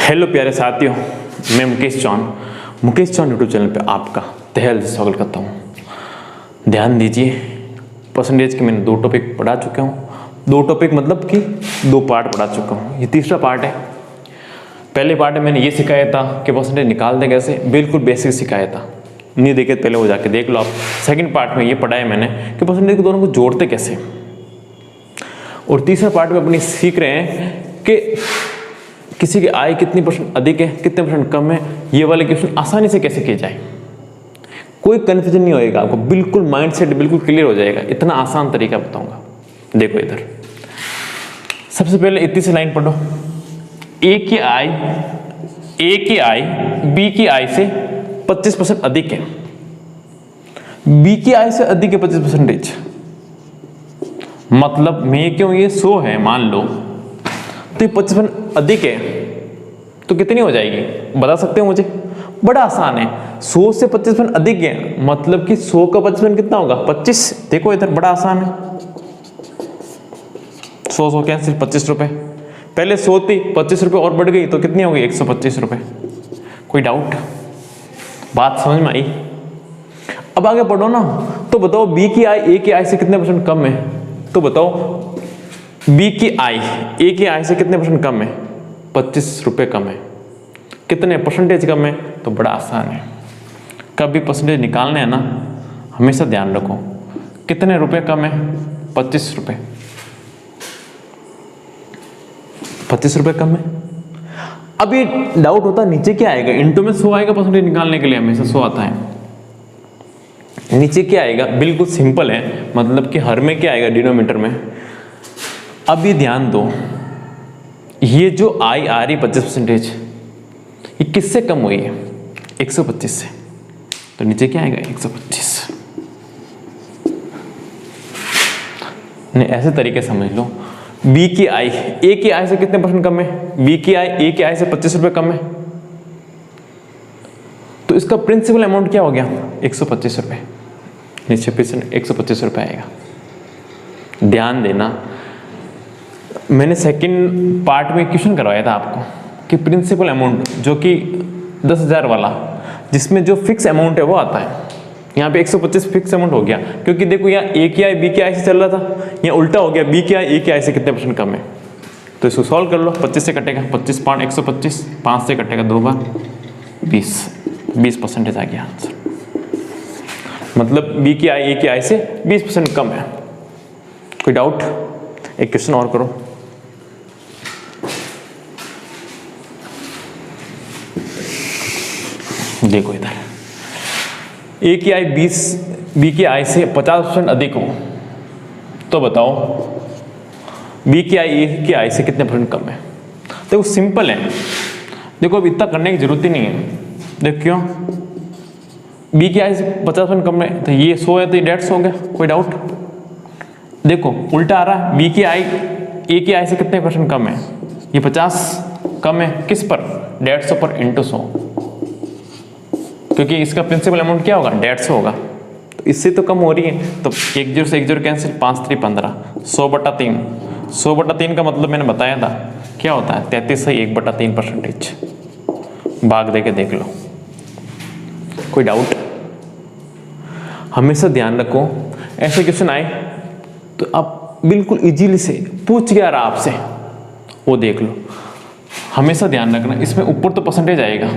Hello प्यारे साथियों, मैं मुकेश चौहान यूट्यूब चैनल पे आपका तहे दिल से स्वागत करता हूँ। ध्यान दीजिए, परसेंटेज के मैंने 2 टॉपिक पढ़ा चुका हूँ। 2 टॉपिक मतलब कि 2 पार्ट पढ़ा चुका हूँ। ये तीसरा पार्ट है। पहले पार्ट में मैंने ये सिखाया था कि परसेंटेज निकालते कैसे, बिल्कुल बेसिक सिखाया था। नहीं देखे पहले वो जाके देख लो आप। सेकंड पार्ट में ये पढ़ाया मैंने कि परसेंटेज को दोनों को जोड़ते कैसे। और तीसरा पार्ट में अपनी सीख रहे हैं कि किसी की आय कितनी % अधिक है, कितने % कम है, ये वाले क्वेश्चन आसानी से कैसे किए जाए। कोई कंफ्यूजन नहीं होएगा आपको, बिल्कुल माइंडसेट बिल्कुल क्लियर हो जाएगा। इतना आसान तरीका बताऊंगा। देखो इधर सबसे पहले इतनी सी लाइन पढ़ो। ए की आय बी की आय से 25% अधिक है। बी की आय से अधिक है 25%। मतलब में क्यों ये 100 है मान लो, तो 25% अधिक है तो कितनी हो जाएगी बता सकते हो मुझे? बड़ा आसान है। 100 से 25% अधिक है मतलब कि 100 का 25% कितना होगा? 25। देखो इधर बड़ा आसान है। 100 कैंसिल, 25 रुपए। पहले 100 थी, 25 रुपए और बढ़ गई तो कितनी हो गई? 125 रुपए। कोई डाउट? बात समझ में आई? अब आगे पढ़ो ना। तो बताओ बी की आय ए की आय से कितने % कम है? तो बताओ बी की आय ए की आय से कितने % कम है? 25 रुपए कम है। कितने % कम है? तो बड़ा आसान है। कभी परसेंटेज निकालने हैं ना, हमेशा ध्यान रखो कितने रुपए कम है? 25 रुपए। 25 रुपए कम है। अब ये डाउट होता है नीचे क्या आएगा? इंटू में 100 आएगा परसेंटेज निकालने के लिए, हमेशा 100 आता है। नीचे क्या आएगा? बिल्कुल सिंपल है, मतलब कि हर में क्या आएगा? डिनोमिनेटर में। अब ये ध्यान दो, ये जो आय आ रही 25%, ये किससे कम हुई है? 125 से। तो नीचे क्या आएगा? 125। नहीं, ऐसे तरीके समझ लो। बी की आय ए की आय से कितने % कम है? बी की आय ए की आय से 25 रुपए कम है। तो इसका प्रिंसिपल अमाउंट क्या हो गया? 125 रुपए। नीचे 125 रुपए आएगा। ध्यान देना, मैंने सेकंड पार्ट में क्वेश्चन करवाया था आपको कि प्रिंसिपल अमाउंट जो कि 10,000 वाला, जिसमें जो फिक्स अमाउंट है वो आता है। यहाँ पे 125 फिक्स अमाउंट हो गया, क्योंकि देखो यहाँ ए की आय बी की आय से चल रहा था, यहाँ उल्टा हो गया, बी की आय ए की आय से कितने % कम है। तो इसको सॉल्व कर लो। 25 से कटेगा 25 5 125, 5 से कटेगा 2 बार 20% आ गया आंसर। मतलब बी की आय ए की आय से 20% कम है। कोई डाउट? एक क्वेश्चन और करो। देखो इधर ए की आय 20 बी की आय से 50% अधिक हो, तो बताओ बी की आय ए की आय से कितने % कम है? देखो सिंपल है। देखो अब इतना करने की जरूरत ही नहीं है। देखो क्यों? बी की आय से 50% कम है, तो ये 100 है तो ये 150 हो गया। कोई डाउट? देखो उल्टा आ रहा है। बी की आय ए की आय से कितने % कम है? ये 50 कम है। किस पर? 150 पर इंटू 100, क्योंकि इसका प्रिंसिपल अमाउंट क्या होगा? 150 होगा। तो इससे तो कम हो रही है, तो 1 0 से 1 0 कैंसिल, 5 3 15, 100/3। 100/3 का मतलब मैंने बताया था क्या होता है? 33 से 1/3%। भाग दे के देख लो। कोई डाउट? हमेशा ध्यान रखो, ऐसे क्वेश्चन आए तो आप बिल्कुल इजीली से पूछ गया रहा आपसे, वो देख लो। हमेशा ध्यान रखना, इसमें ऊपर तो परसेंटेज आएगा,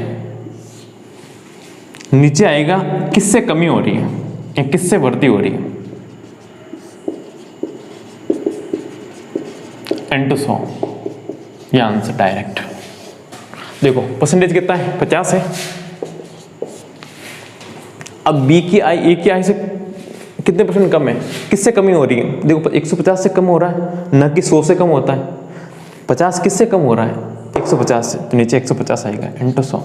नीचे आएगा किससे कमी हो रही है या किससे वृद्धि हो रही है। n to 100 ये आंसर डायरेक्ट। देखो परसेंटेज कितना है? 50 है। अब बी की आय ए की आय से कितने % कम है? किससे कमी हो रही है? देखो 150 से कम हो रहा है, न कि 100 से कम होता है। 50 किससे कम हो रहा है? 150 से। तो नीचे 150 आएगा n to 100।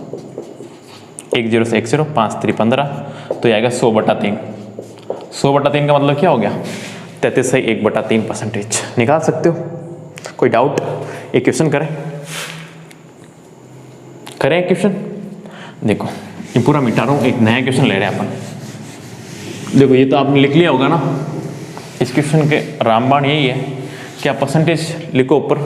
1 0 से 1 0, 5 3 15, तो ये आएगा 100/3। 100/3 का मतलब क्या हो गया? 33 से 1/3%। निकाल सकते हो। कोई डाउट? एक क्वेश्चन करें क्वेश्चन। देखो ये पूरा मिटा रहा हूँ, एक नया क्वेश्चन ले रहे हैं अपन। देखो ये तो आपने लिख लिया होगा ना। इस क्वेश्चन के रामबाण यही है कि आप परसेंटेज लिखो ऊपर,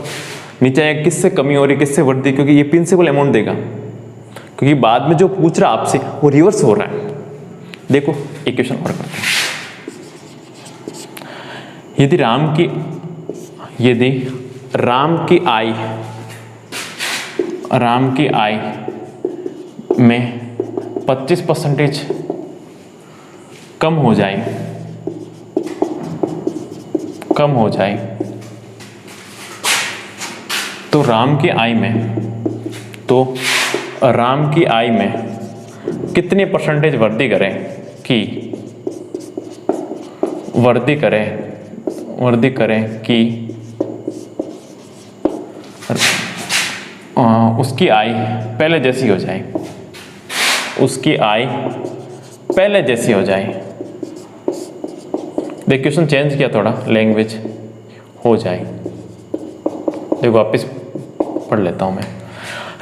नीचे आएगा किससे कमी हो रही है किससे वृद्धि, क्योंकि ये प्रिंसिपल अमाउंट देगा, क्योंकि बाद में जो पूछ रहा आपसे वो रिवर्स हो रहा है। देखो इक्वेशन और करते हैं। यदि राम की आय में 25% कम हो जाए तो राम की आय में कितने परसेंटेज वृद्धि करें कि उसकी आय पहले जैसी हो जाए, देखिए क्वेश्चन चेंज किया थोड़ा, लैंग्वेज हो जाए। देखो वापस पढ़ लेता हूं मैं।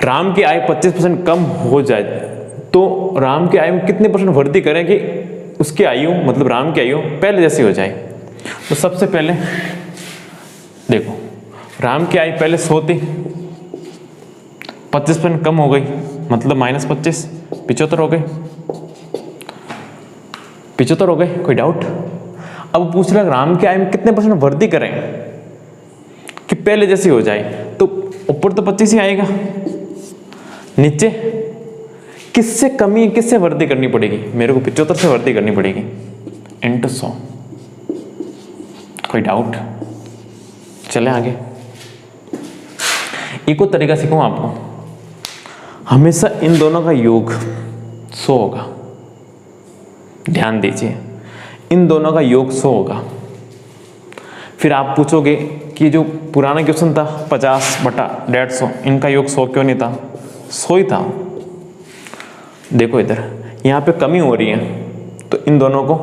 राम की आय 25% कम हो जाए तो राम की आय में कितने परसेंट वृद्धि करें कि उसकी आयु मतलब राम की आयु पहले जैसी हो जाए। तो सबसे पहले देखो राम की आय पहले 100 थी, 25% कम हो गई मतलब -25, 75 हो गए। 75 हो गए, कोई डाउट? अब पूछ रहा राम की आय में कितने परसेंट वृद्धि करें कि पहले जैसी हो जाए। तो ऊपर तो 25 ही आएगा, नीचे किससे कमी किससे वृद्धि करनी पड़ेगी, मेरे को 75 से वृद्धि करनी पड़ेगी इंटू 100। कोई डाउट? चले आगे। एक और तरीका सीखूं आपको, हमेशा इन दोनों का योग 100 होगा। ध्यान दीजिए, इन दोनों का योग 100 होगा। फिर आप पूछोगे कि जो पुराना क्वेश्चन था 50/150, इनका योग 100 क्यों नहीं था? 100 ही था। देखो इधर यहाँ पे कमी हो रही है तो इन दोनों को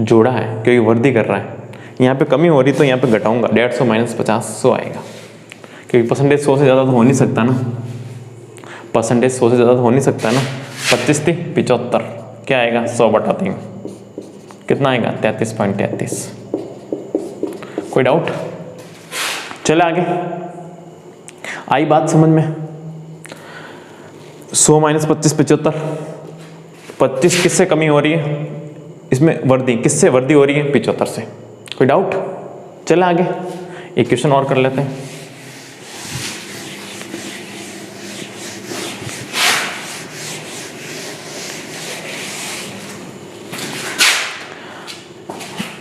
जोड़ा है क्योंकि वृद्धि कर रहा है। यहाँ पे कमी हो रही तो यहाँ पे घटाऊंगा, 150 - 50 100 आएगा, क्योंकि परसेंटेज 100 से ज़्यादा तो हो नहीं सकता ना, 25 थी 75, क्या आएगा 100/3, कितना आएगा 33.33। कोई डाउट? चले आगे। आई बात समझ में? 100 - 25 75, 25 किससे कमी हो रही है, इसमें वृद्धि किससे वृद्धि हो रही है 75 से। कोई डाउट? चले आगे, एक क्वेश्चन और कर लेते हैं।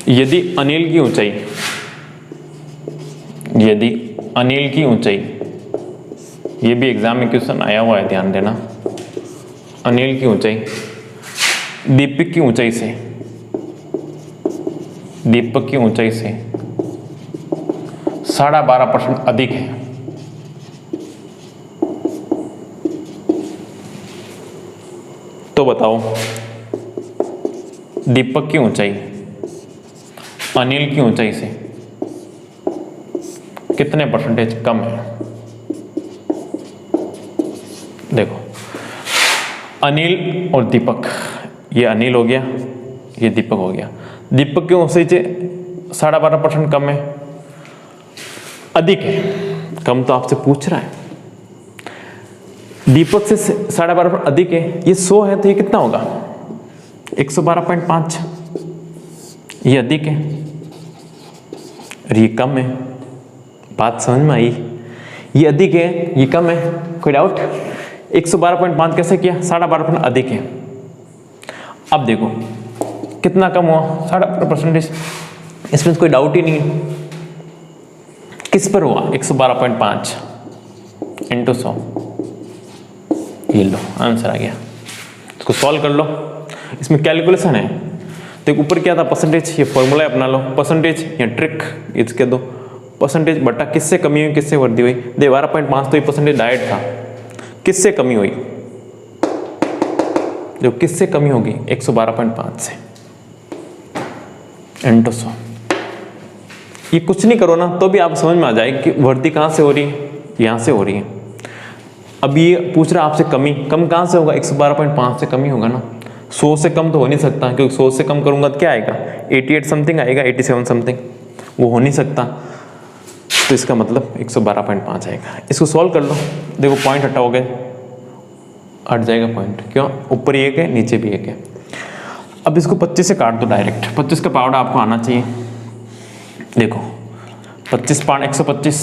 यदि अनिल की ऊंचाई, ये भी एग्जाम में क्वेश्चन आया हुआ है, ध्यान देना। अनिल की ऊंचाई दीपक की ऊंचाई से 12.5% अधिक है, तो बताओ दीपक की ऊंचाई अनिल की ऊंचाई से कितने परसेंटेज कम है। देखो अनिल और दीपक, ये अनिल हो गया, ये दीपक हो गया। दीपक की ऊंचाई से 12.5% कम है, अधिक है, कम तो आपसे पूछ रहा है। दीपक से 12.5% अधिक है, ये 100 है तो ये कितना होगा 112.5, ये अधिक है और ये कम है। बात समझ में आई? ये अधिक है ये कम है, कोई डाउट? 112.5 कैसे किया, 12.5% अधिक है। अब देखो कितना कम हुआ 12.5%, इसमें कोई डाउट ही नहीं है। किस पर हुआ 112.5 इंटू 100, ये लो आंसर आ गया। इसको सॉल्व कर लो, इसमें कैलकुलेशन है। तो ऊपर क्या था परसेंटेज, ये फॉर्मूला अपना लो, परसेंटेज या ट्रिक इसके दो, परसेंटेज बटा किससे कमी हुई किससे वृद्धि हुई। 12.5 तो ये परसेंटेज डायरेक्ट था, किससे कमी हुई, जो किससे कमी होगी 112.5 से इंटू 100। ये कुछ नहीं करो ना तो भी आप समझ में आ जाएगी कि वृद्धि कहाँ से हो रही है, यहाँ से हो रही है। अब ये पूछ रहा आपसे कमी, कम कहाँ से होगा 112.5 से कमी होगा ना, 100 से कम तो हो नहीं सकता, क्योंकि 100 से कम करूंगा तो क्या आएगा 88 समथिंग आएगा, 87 समथिंग, वो हो नहीं सकता। तो इसका मतलब 112.5 आएगा। इसको सॉल्व कर लो, देखो पॉइंट हटाओगे हट जाएगा पॉइंट, क्यों, ऊपर ही एक है नीचे भी एक है। अब इसको 25 से काट दो डायरेक्ट, 25 का पावड़ा आपको आना चाहिए। देखो 25 पाँच 125,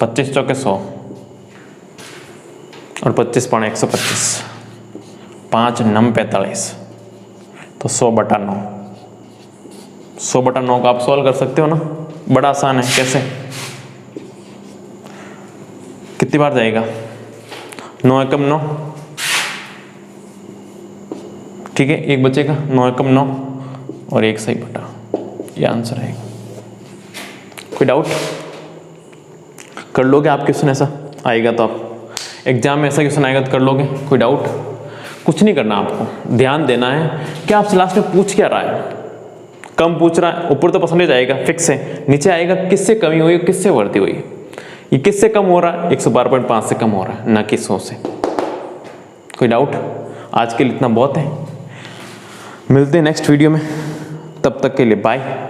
25 चौके 100 और 25 पाँच 125, 5 नम 45, तो 100/9। 100/9 का आप सॉल्व कर सकते हो ना, बड़ा आसान है। कैसे, कितनी बार जाएगा, 9 एकम 9, ठीक है, एक बचेगा, 9 एकम 9 और एक सही बटा, ये आंसर है। कोई डाउट, कर लोगे आप क्वेश्चन, ऐसा आएगा तो आप एग्जाम में ऐसा क्वेश्चन आएगा तो कर लोगे, कोई डाउट। कुछ नहीं करना, आपको ध्यान देना है कि आपसे लास्ट में पूछ क्या रहा है। कम पूछ रहा है, ऊपर तो परसेंटेज आएगा फिक्स है, नीचे आएगा किससे कमी हुई किससे बढ़ती हुई। ये किससे कम हो रहा है, 112.5 से कम हो रहा है, ना कि 100 से। कोई डाउट, आज के लिए इतना बहुत है, मिलते हैं नेक्स्ट वीडियो में, तब तक के लिए बाय।